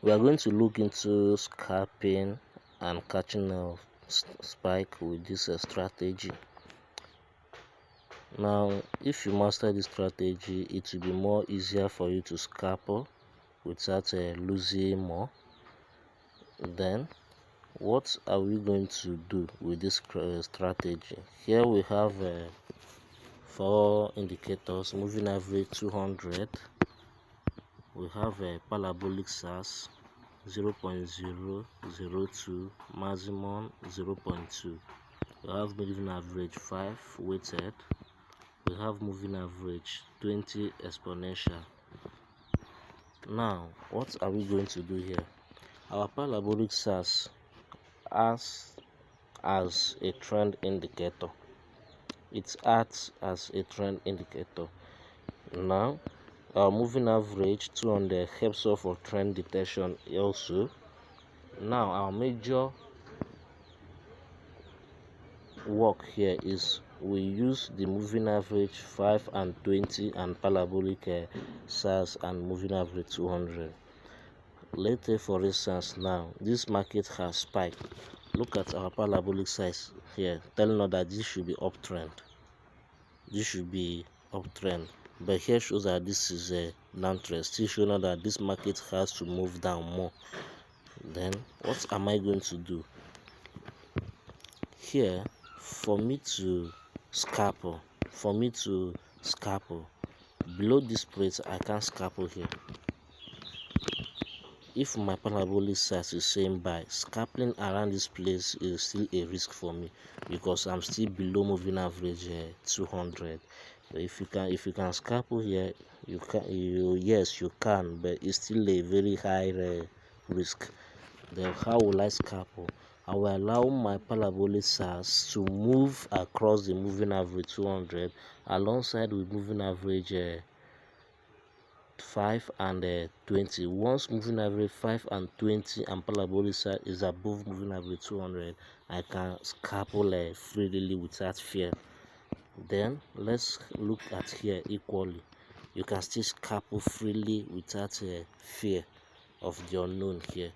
We are going to look into scalping and catching a spike with this strategy. Now, if you master this strategy, it will be more easier for you to scalp without losing more. Then, what are we going to do with this strategy? Here we have 4 indicators: moving average 200. We have a parabolic SAS 0.002, maximum 0.2. We have moving average 5 weighted. We have moving average 20 exponential. Now, what are we going to do here? Our parabolic SAS acts as a trend indicator. It acts as a trend indicator. Now, our moving average 200 helps us for trend detection also. Now, our major work here is we use the moving average 5 and 20 and parabolic SAS and moving average 200. Let's say, for instance, now this market has spiked. Look at our parabolic size here, telling us that this should be uptrend. This should be uptrend, but here shows that this is a downtrend, still showing that this market has to move down more. Then what am I going to do here? For me to scalp below this place, I can't scalp here. If my parabolic size is saying buy, scalping around this place is still a risk for me because I'm still below moving average 200. So if you can scalp here, yes you can, but it's still a very high risk. Then how will I scalp? I will allow my parabolic size to move across the moving average 200 alongside with moving average 5 and 20. Once moving average 5 and 20 and parabolic size is above moving average 200, I can scalp freely without fear. Then let's look at here equally. You can still scalp freely without fear of the unknown here.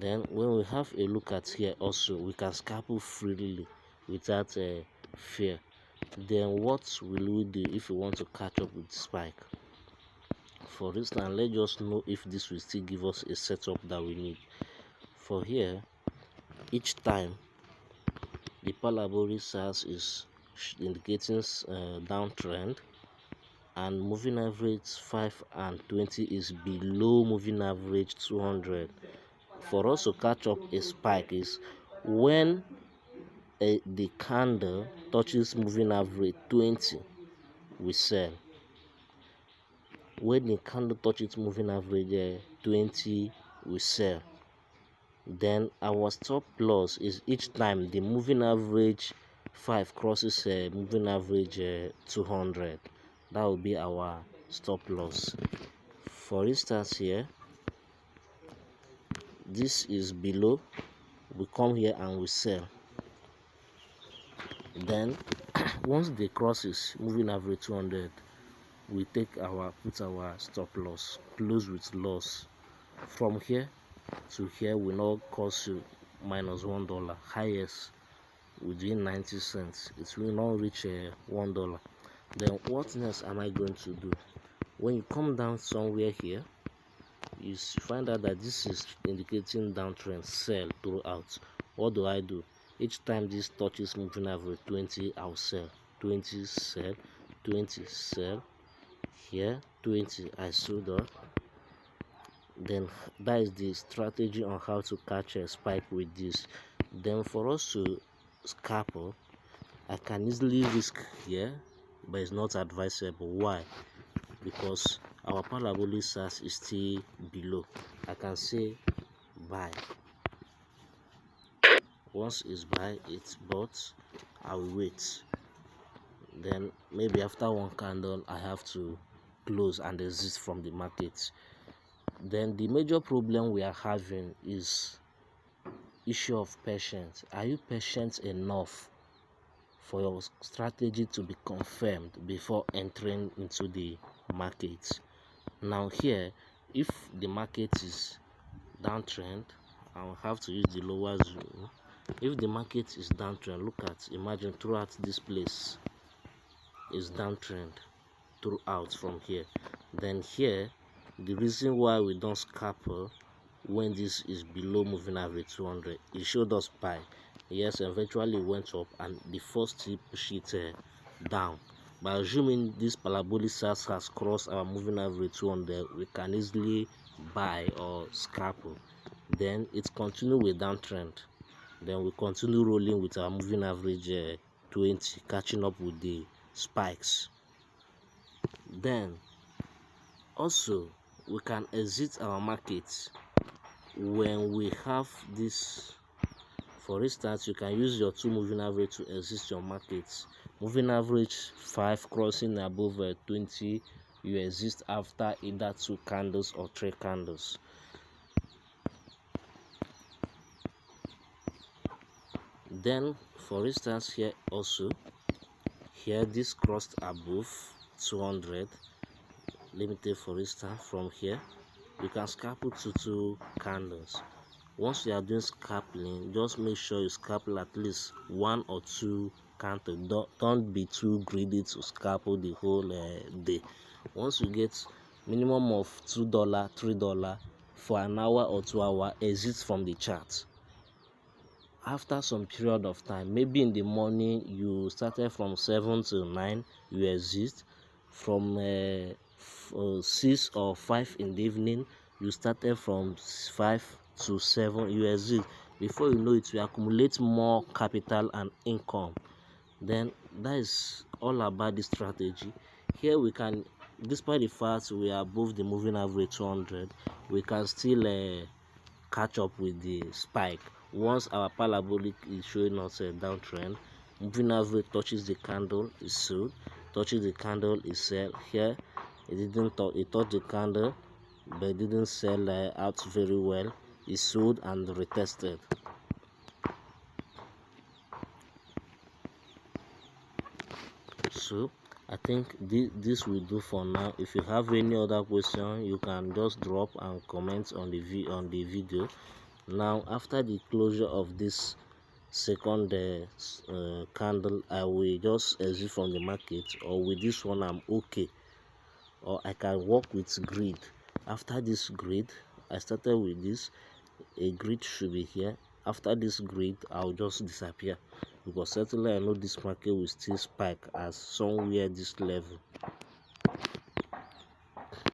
Then when we have a look at here also, we can scalp freely without fear. Then what will we do if we want to catch up with spike? For instance, let's just know if this will still give us a setup that we need. For here, each time the parabolic SAS is indicating downtrend and moving average 5 and 20 is below moving average 200. For us to catch up a spike is when the candle touches moving average 20, we sell. When the candle touches moving average 20, we sell. Then our stop loss is each time the moving average 5 crosses moving average 200. That will be our stop loss. For instance, here this is below, we come here and we sell. Then once they crosses moving average 200, we put our stop loss, close with loss. From here to here will not cost you -$1. Highest within 90 cents, it will not reach $1. Then what next am I going to do? When you come down somewhere here, you find out that this is indicating downtrend, sell throughout. What do? Each time this touches moving average 20, I'll sell. 20 sell, 20 sell. Here 20 I sold up. Then that is the strategy on how to catch a spike with this. Then for us to scalp, I can easily risk here, but it's not advisable. Why? Because our parabolic SAS is still below. I can say buy. Once it's buy, it's bought, I will wait. Then maybe after one candle I have to close and exit from the market. Then the major problem we are having is issue of patience. Are you patient enough for your strategy to be confirmed before entering into the market? Now here, if the market is downtrend, I'll have to use the lower zoom. If the market is downtrend, look at, imagine throughout this place is downtrend throughout from here. Then here, the reason why we don't scalp when this is below moving average 200, it showed us buy. Yes, eventually it went up and the first tip push it down. By assuming this parabolic size has crossed our moving average 200, we can easily buy or scalp. Then it continue with downtrend. Then we continue rolling with our moving average 20, catching up with the spikes. Then also we can exit our market when we have this. For instance, you can use your 2 moving average to exit your markets. Moving average 5 crossing above 20, you exit after either 2 candles or 3 candles. Then for instance, here also, here this crossed above 200. Let me take for instance from here, you can scalp to 2 candles. Once you are doing scalping, just make sure you scalp at least 1 or 2 candles. Don't be too greedy to scalp the whole day. Once you get minimum of $2, $3 for an hour or 2 hours, exit from the chart. After some period of time, maybe in the morning you started from 7 to 9, you exit. From 6 or 5 in the evening, you started from 5 to 7, you exit. Before you know it, you accumulate more capital and income. Then that is all about the strategy. Here we can, despite the fact we are above the moving average 200, we can still catch up with the spike. Once our parabolic is showing us a downtrend, moving average touches the candle, is sold. Touches the candle, is sell. Here it didn't touch, it touched the candle but it didn't sell out very well. It sold and retested. So I think this will do for now. If you have any other question, you can just drop and comment on the video. Now after the closure of this second candle, I will just exit from the market, or with this one I'm okay, or I can work with grid. After this grid, I started with this, a grid should be here. After this grid, I'll just disappear, because certainly I know this market will still spike as somewhere this level.